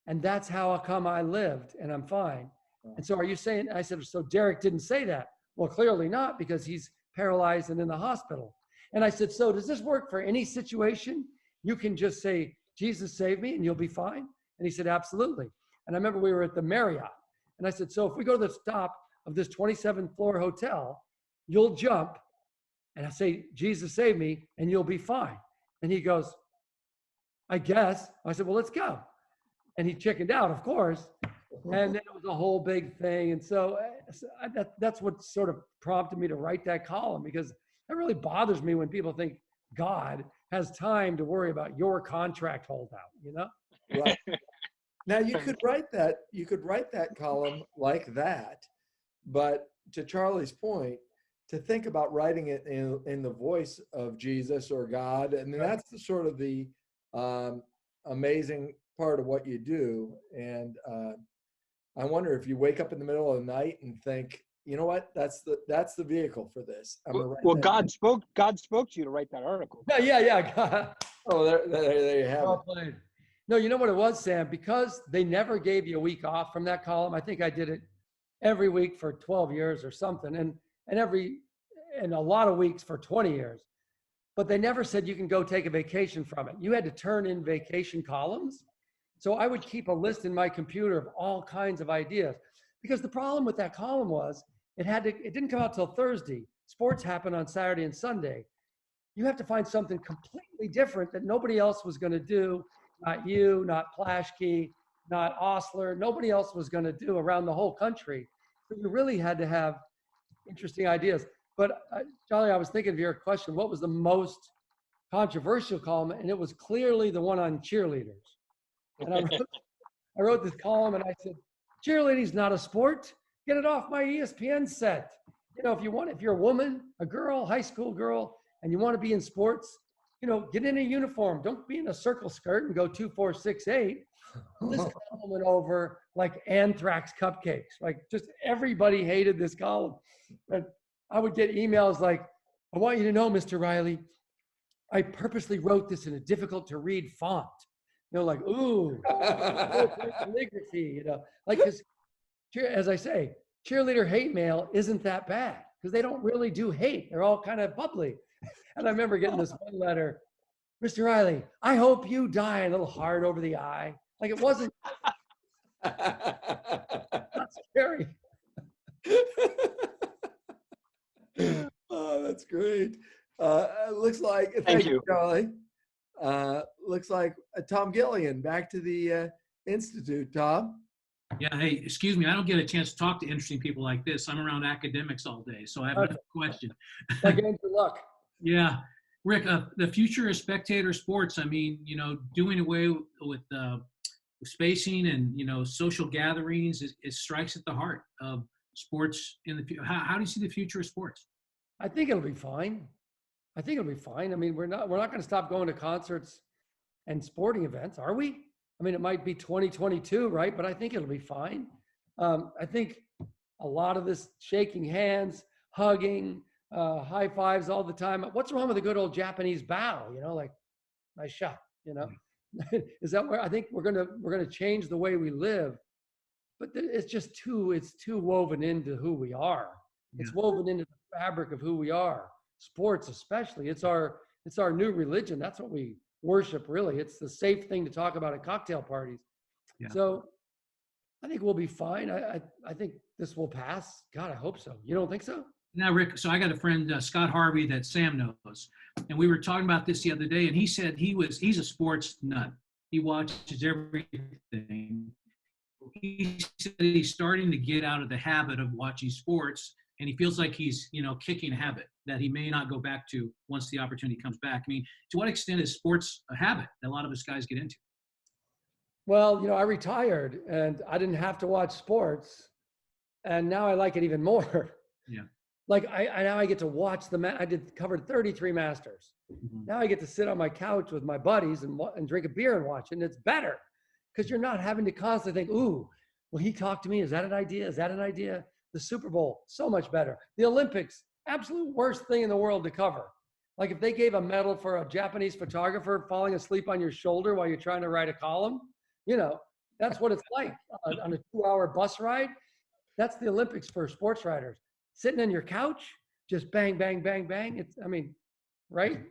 and that's how come I lived, and I'm fine. And so are you saying, I said, so Derek didn't say that? Well, clearly not, because he's paralyzed and in the hospital. And I said, so does this work for any situation? You can just say, Jesus saved me and you'll be fine. And he said, absolutely. And I remember we were at the Marriott. And I said, so if we go to the top of this 27th floor hotel, you'll jump and I'll say, Jesus saved me and you'll be fine. And he goes, I guess. I said, well, let's go. And he chickened out, of course. And then it was a whole big thing. And so that's what sort of prompted me to write that column, because it really bothers me when people think God has time to worry about your contract holdout, you know? Right. Now you could write that column like that, but to Charlie's point, to think about writing it in the voice of Jesus or God, and that's the sort of the amazing part of what you do. And I wonder if you wake up in the middle of the night and think, you know what, that's the vehicle for this. Well, God spoke to you to write that article. Yeah. God. Oh, there you have Well it. played. No, you know what it was, Sam? Because they never gave you a week off from that column. I think I did it every week for 12 years or something, and a lot of weeks for 20 years. But they never said you can go take a vacation from it. You had to turn in vacation columns. So I would keep a list in my computer of all kinds of ideas, because the problem with that column was it didn't come out till Thursday. Sports happened on Saturday and Sunday. You have to find something completely different that nobody else was going to do. Not you, not Plashke, not Osler. Nobody else was going to do around the whole country. So you really had to have interesting ideas. But Charlie, I was thinking of your question. What was the most controversial column? And it was clearly the one on cheerleaders. And I wrote this column and I said, cheerleading's not a sport. Get it off my ESPN set. You know, if you're a woman, a girl, high school girl, and you want to be in sports, you know, get in a uniform. Don't be in a circle skirt and go 2, 4, 6, 8. This column went over like anthrax cupcakes. Like, just everybody hated this column. And I would get emails like, I want you to know, Mr. Reilly, I purposely wrote this in a difficult to read font. You know, like, ooh, calligraphy, you know, like, because as I say, cheerleader hate mail isn't that bad, because they don't really do hate. They're all kind of bubbly. And I remember getting this one letter, Mr. Reilly, I hope you die, a little heart over the eye. Like, it wasn't not scary. Oh, that's great. Looks like, Thank you, Charlie. Looks like Tom Gillian back to the Institute. Tom? Yeah, hey, excuse me, I don't get a chance to talk to interesting people like this. I'm around academics all day, so I have another question. Like, good luck. Yeah, Rick, the future of spectator sports, I mean, you know, doing away with spacing and, you know, social gatherings, it strikes at the heart of sports in the future. How do you see the future of sports? I think it'll be fine. I mean, we're not going to stop going to concerts and sporting events, are we? I mean, it might be 2022, right? But I think it'll be fine. I think a lot of this shaking hands, hugging, high fives all the time. What's wrong with a good old Japanese bow? You know, like, nice shot. You know, is that where I think we're gonna change the way we live? But it's just too woven into who we are. It's woven into the fabric of who we are. Sports, especially, it's our new religion. That's what we worship, really. It's the safe thing to talk about at cocktail parties. Yeah. So I think we'll be fine. I think this will pass. God, I hope so. You don't think so? Now, Rick, so I got a friend, Scott Harvey, that Sam knows, and we were talking about this the other day, and he said he's a sports nut. He watches everything. He said he's starting to get out of the habit of watching sports, and he feels like he's, you know, kicking a habit that he may not go back to once the opportunity comes back. I mean, to what extent is sports a habit that a lot of us guys get into? Well, you know, I retired and I didn't have to watch sports, and now I like it even more. Yeah. Like now I get to watch I covered 33 Masters. Mm-hmm. Now I get to sit on my couch with my buddies and drink a beer and watch it, and it's better because you're not having to constantly think, ooh, will he talk to me? Is that an idea? Is that an idea? The Super Bowl, so much better. The Olympics, absolute worst thing in the world to cover. Like, if they gave a medal for a Japanese photographer falling asleep on your shoulder while you're trying to write a column, you know, that's what it's like on a 2-hour bus ride. That's the Olympics for sports writers. Sitting on your couch, just bang, bang, bang, bang. It's, I mean, right?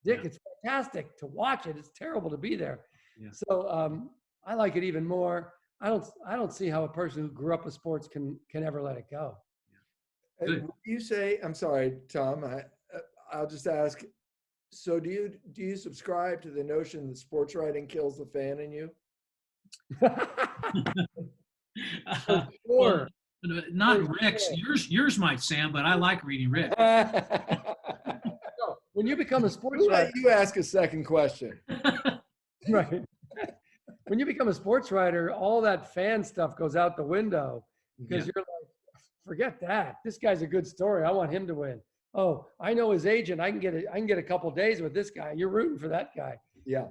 Dick, Yeah. it's fantastic to watch it. It's terrible to be there. Yeah. So I like it even more. I don't see how a person who grew up with sports can ever let it go. Good. You say, I'm sorry, Tom, I'll just ask, so do you subscribe to the notion that sports writing kills the fan in you? For Well, sure. not For Rick's. sure. Yours might, Sam, but I like reading Rick. No, when you become a sports Who writer, let you ask a second question? right? When you become a sports writer, all that fan stuff goes out the window because Yeah. you're like, forget that. This guy's a good story. I want him to win. Oh, I know his agent. I can get a couple days with this guy. You're rooting for that guy. Yeah.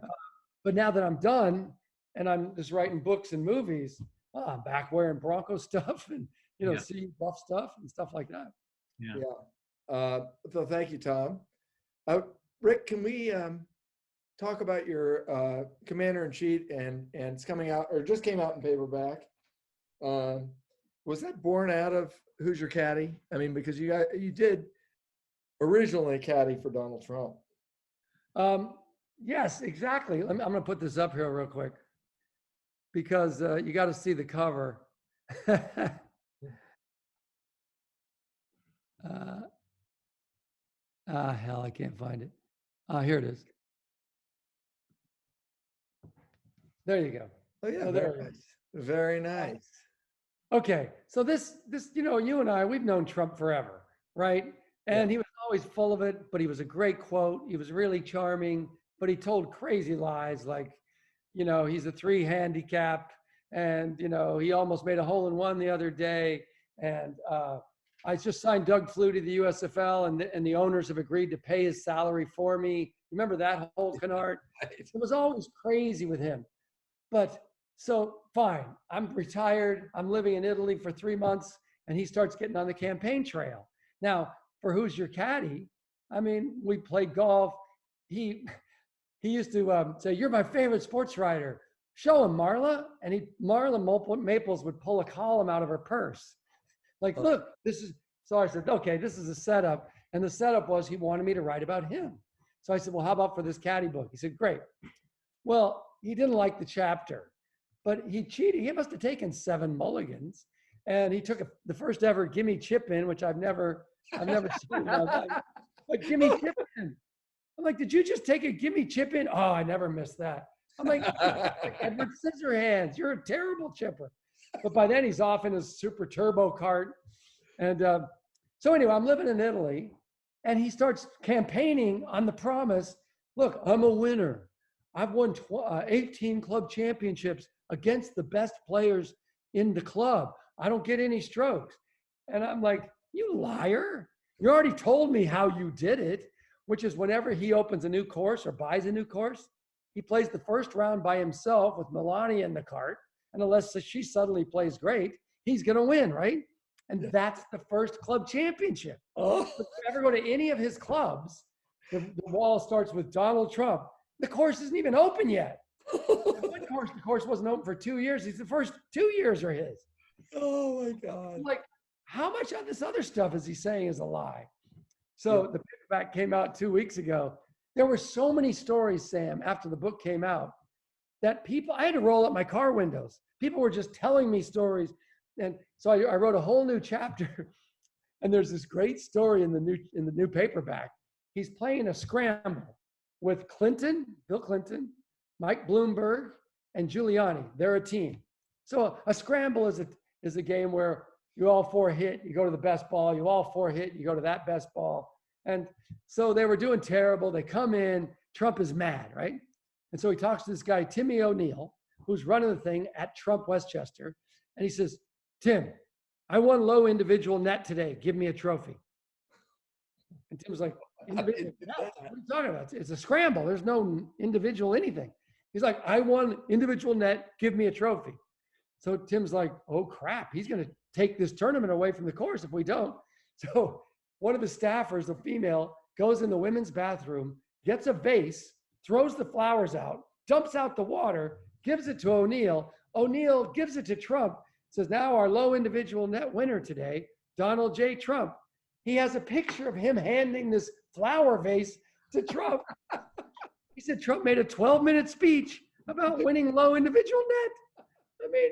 But now that I'm done and I'm just writing books and movies, I'm back wearing Bronco stuff and Yeah. seeing buff stuff and stuff like that. Yeah. So thank you, Tom. Rick, can we talk about your Commander-in-Chief and it's coming out or just came out in paperback? Was that born out of Who's Your Caddy? I mean, because you did originally caddy for Donald Trump. Yes, exactly. I'm going to put this up here real quick because you got to see the cover. Hell, I can't find it. Here it is. There you go. Oh yeah, Oh, there it is. Very nice. Okay, so this, you and I, we've known Trump forever, right? And he was always full of it, but he was a great quote. He was really charming, but he told crazy lies like, he's a 3 handicap and, he almost made a hole-in-one the other day. And I just signed Doug Flutie to the USFL and the owners have agreed to pay his salary for me. Remember that whole canard? It was always crazy with him. But so fine, I'm retired. I'm living in Italy for 3 months and he starts getting on the campaign trail. Now, for Who's Your Caddy? I mean, we played golf. He used to say, "You're my favorite sports writer. Show him, Marla." And Marla Maples would pull a column out of her purse. Like, look, this is, so I said, okay, this is a setup. And the setup was he wanted me to write about him. So I said, well, how about for this caddy book? He said, great. Well, he didn't like the chapter, but he cheated. He must have taken 7 mulligans. And he took the first ever Gimme Chip In, which I've never seen in my life. But Gimme Chip In. I'm like, did you just take a Gimme Chip In? Oh, I never missed that. I'm like Edward Scissorhands, you're a terrible chipper. But by then he's off in his super turbo cart. And so anyway, I'm living in Italy and he starts campaigning on the promise, look, I'm a winner. I've won 18 club championships against the best players in the club. I don't get any strokes. And I'm like, you liar. You already told me how you did it, which is whenever he opens a new course or buys a new course, he plays the first round by himself with Melania in the cart. And unless she suddenly plays great, he's going to win, right? And that's the first club championship. Oh. If you ever go to any of his clubs, the wall starts with Donald Trump. The course isn't even open yet. The course wasn't open for 2 years. The first 2 years are his. Oh my God. Like, how much of this other stuff is he saying is a lie? So the paperback came out 2 weeks ago. There were so many stories, Sam, after the book came out, that I had to roll up my car windows. People were just telling me stories. And so I wrote a whole new chapter. And there's this great story in the new paperback. He's playing a scramble with Bill Clinton, Mike Bloomberg, and Giuliani. They're a team. So a scramble is a game where you all 4 hit, you go to the best ball, you all 4 hit, you go to that best ball. And so they were doing terrible. They come in, Trump is mad, right? And so he talks to this guy, Timmy O'Neill, who's running the thing at Trump Westchester. And he says, Tim, I won low individual net today. Give me a trophy. And Tim was like, individual net? What are you talking about? It's a scramble. There's no individual anything. He's like, I won individual net. Give me a trophy. So Tim's like, oh crap. He's going to take this tournament away from the course if we don't. So one of the staffers, a female, goes in the women's bathroom, gets a vase, throws the flowers out, dumps out the water, gives it to O'Neill. O'Neill gives it to Trump. says, now our low individual net winner today, Donald J. Trump. He has a picture of him handing this flower vase to Trump. He said Trump made a 12-minute speech about winning low individual net. I mean,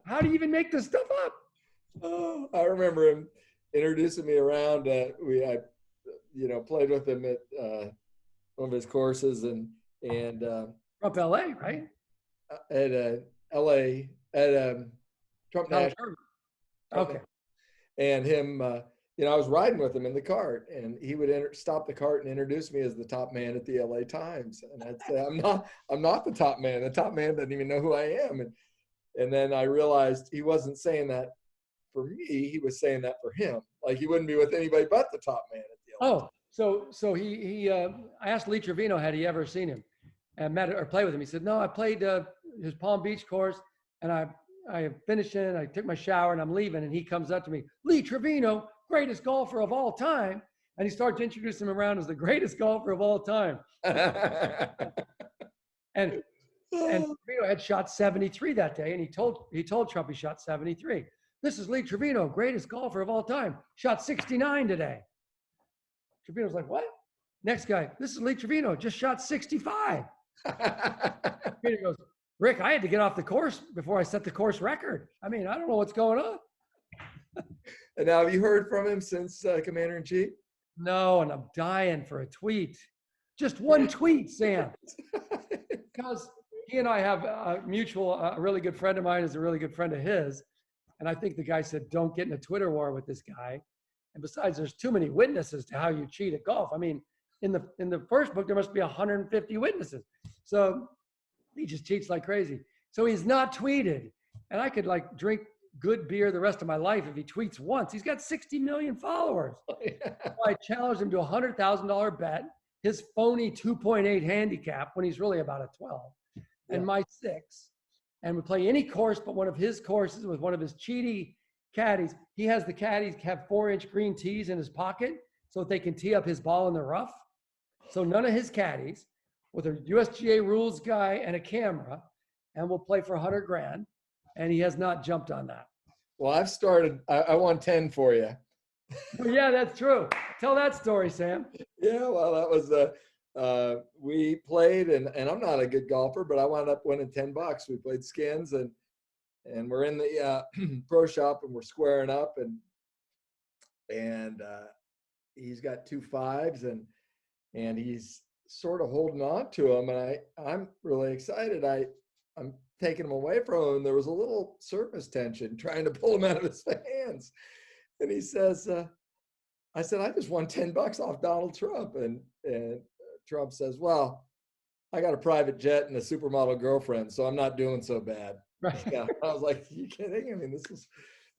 how do you even make this stuff up? Oh, I remember him introducing me around. I played with him at one of his courses, and Trump LA, right? At LA at Trump National. Okay. And him, I was riding with him in the cart, and he would stop the cart and introduce me as the top man at the LA Times. And I'd say, I'm not the top man. The top man doesn't even know who I am. And then I realized he wasn't saying that for me. He was saying that for him. Like he wouldn't be with anybody but the top man at the LA Times. So I asked Lee Trevino, had he ever seen him and met or played with him? He said, no, I played his Palm Beach course, and I finished it, I took my shower, and I'm leaving, and he comes up to me, Lee Trevino, greatest golfer of all time. And he started to introduce him around as the greatest golfer of all time. and Trevino had shot 73 that day, and he told Trump he shot 73. This is Lee Trevino, greatest golfer of all time. Shot 69 today. Trevino's like, what? Next guy, this is Lee Trevino, just shot 65. Trevino goes, Rick, I had to get off the course before I set the course record. I mean, I don't know what's going on. And now, have you heard from him since Commander-in-Chief? No, and I'm dying for a tweet. Just one tweet, Sam. Because he and I have a mutual, a really good friend of mine is a really good friend of his. And I think the guy said, don't get in a Twitter war with this guy. And besides, there's too many witnesses to how you cheat at golf. I mean, in the first book, there must be 150 witnesses. So he just cheats like crazy. So he's not tweeted. And I could like drink good beer the rest of my life if he tweets once. He's got 60 million followers. So I challenged him to a $100,000 bet, his phony 2.8 handicap when he's really about a 12, and my 6. And we play any course but one of his courses with one of his cheaty caddies. He has the caddies have 4-inch green tees in his pocket so that they can tee up his ball in the rough. So none of his caddies, with a USGA rules guy and a camera, and we'll play for 100 grand. And he has not jumped on that. Well, I've started. I won 10 for you. Yeah, that's true. Tell that story, Sam. Yeah, well, that was we played, and I'm not a good golfer, but I wound up winning $10. We played skins, and we're in the pro shop, and we're squaring up, and he's got 2 5s, and he's sort of holding on to them, and I'm really excited. I'm taking him away from him, and there was a little surface tension trying to pull him out of his hands. And he says, I said, I just won $10 off Donald Trump. And Trump says, well, I got a private jet and a supermodel girlfriend, so I'm not doing so bad. Right. Yeah. I was like, are you kidding? I mean, this is,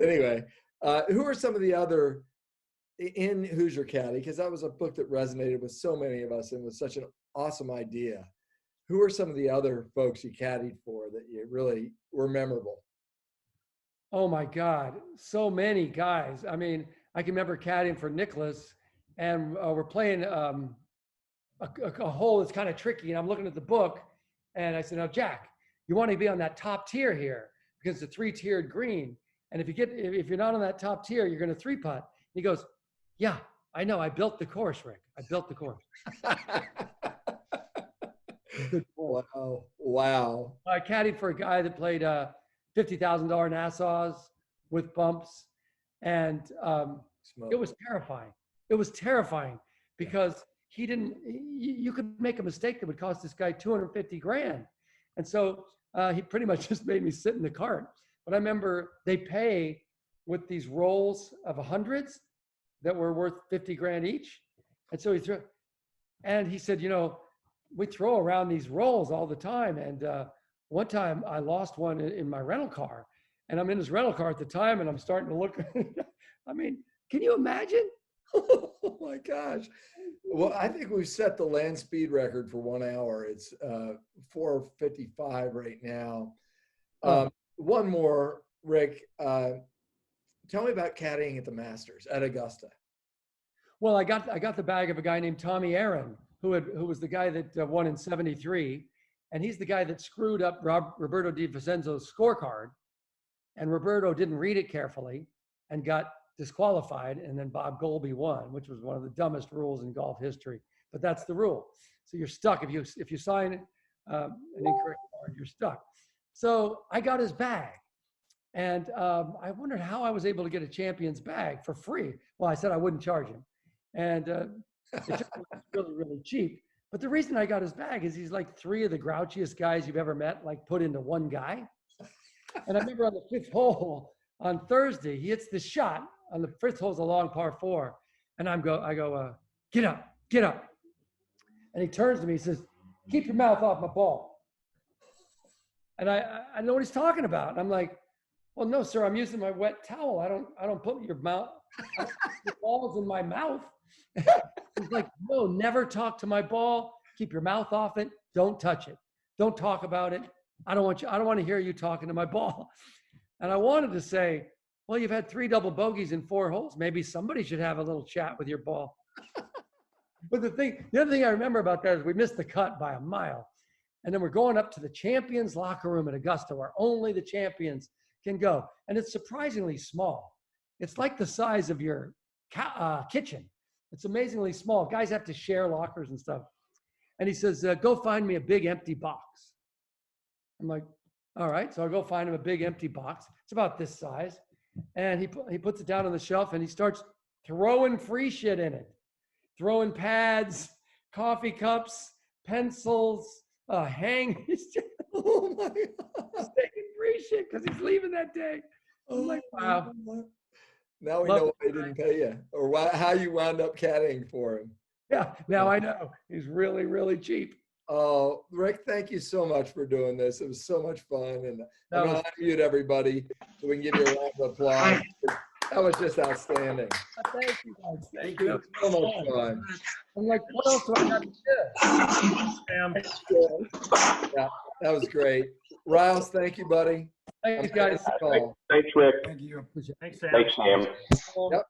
anyway, who are some of the other in Who's Your Caddy? Because that was a book that resonated with so many of us and was such an awesome idea. Who are some of the other folks you caddied for that you really were memorable? Oh my God, so many guys. I mean, I can remember caddying for Nicholas, and we're playing a hole that's kind of tricky, and I'm looking at the book, and I said, now Jack, you want to be on that top tier here because it's a 3-tiered green, and if you're not on that top tier, you're going to 3-putt. He goes, yeah, I know, I built the course, Rick. I built the course. Wow. I caddied for a guy that played $50,000 Nassau's with bumps. And it was terrifying. It was terrifying because you could make a mistake that would cost this guy 250 grand. And so he pretty much just made me sit in the cart. But I remember they pay with these rolls of 100s that were worth 50 grand each. And so he said, we throw around these rolls all the time. And one time I lost one in my rental car, and I'm in this rental car at the time, and I'm starting to look. I mean, can you imagine? Oh my gosh. Well, I think we've set the land speed record for 1 hour. It's 4:55 right now. One more, Rick. Tell me about caddying at the Masters at Augusta. Well, I got the bag of a guy named Tommy Aaron, who was the guy that won in '73, and he's the guy that screwed up Roberto Di Vincenzo's scorecard. and Roberto didn't read it carefully and got disqualified, and then Bob Golby won, which was one of the dumbest rules in golf history. But that's the rule. So you're stuck if you sign an incorrect card, you're stuck. So I got his bag, and I wondered how I was able to get a champion's bag for free. Well, I said I wouldn't charge him, and it just was really, really cheap. But the reason I got his bag is he's like 3 of the grouchiest guys you've ever met, like put into one guy. And I remember on the 5th hole on Thursday, he hits the shot on the 5th hole is a long par 4, and I go, get up. And he turns to me, he says, keep your mouth off my ball. And I know what he's talking about. And I'm like, well, no, sir, I'm using my wet towel. I don't put your balls in my mouth. He's like, no, never talk to my ball. Keep your mouth off it. Don't touch it. Don't talk about it. I don't want to hear you talking to my ball. And I wanted to say, well, you've had 3 double bogeys in 4 holes. Maybe somebody should have a little chat with your ball. But the other thing I remember about that is we missed the cut by a mile. And then we're going up to the champions locker room at Augusta where only the champions can go. And it's surprisingly small. It's like the size of your kitchen. It's amazingly small. Guys have to share lockers and stuff. And he says, go find me a big empty box. I'm like, all right. So I go find him a big empty box. It's about this size. And he puts it down on the shelf and he starts throwing free shit in it. Throwing pads, coffee cups, pencils, hangers. Oh my God. He's taking free shit because he's leaving that day. I'm like, wow. Now we know why he didn't pay you, or how you wound up caddying for him. Yeah, now I know. He's really, really cheap. Oh, Rick, thank you so much for doing this. It was so much fun. And I'm going to unmute everybody so we can give you a round of applause. That was just outstanding. Thank you, guys. Thank you. So much fun. I'm like, what else do I got to do? Yeah, that was great. Riles, thank you, buddy. Thanks, guys. Thanks, Rick. Thank you. Thanks, Sam. Thanks, Sam. Yep.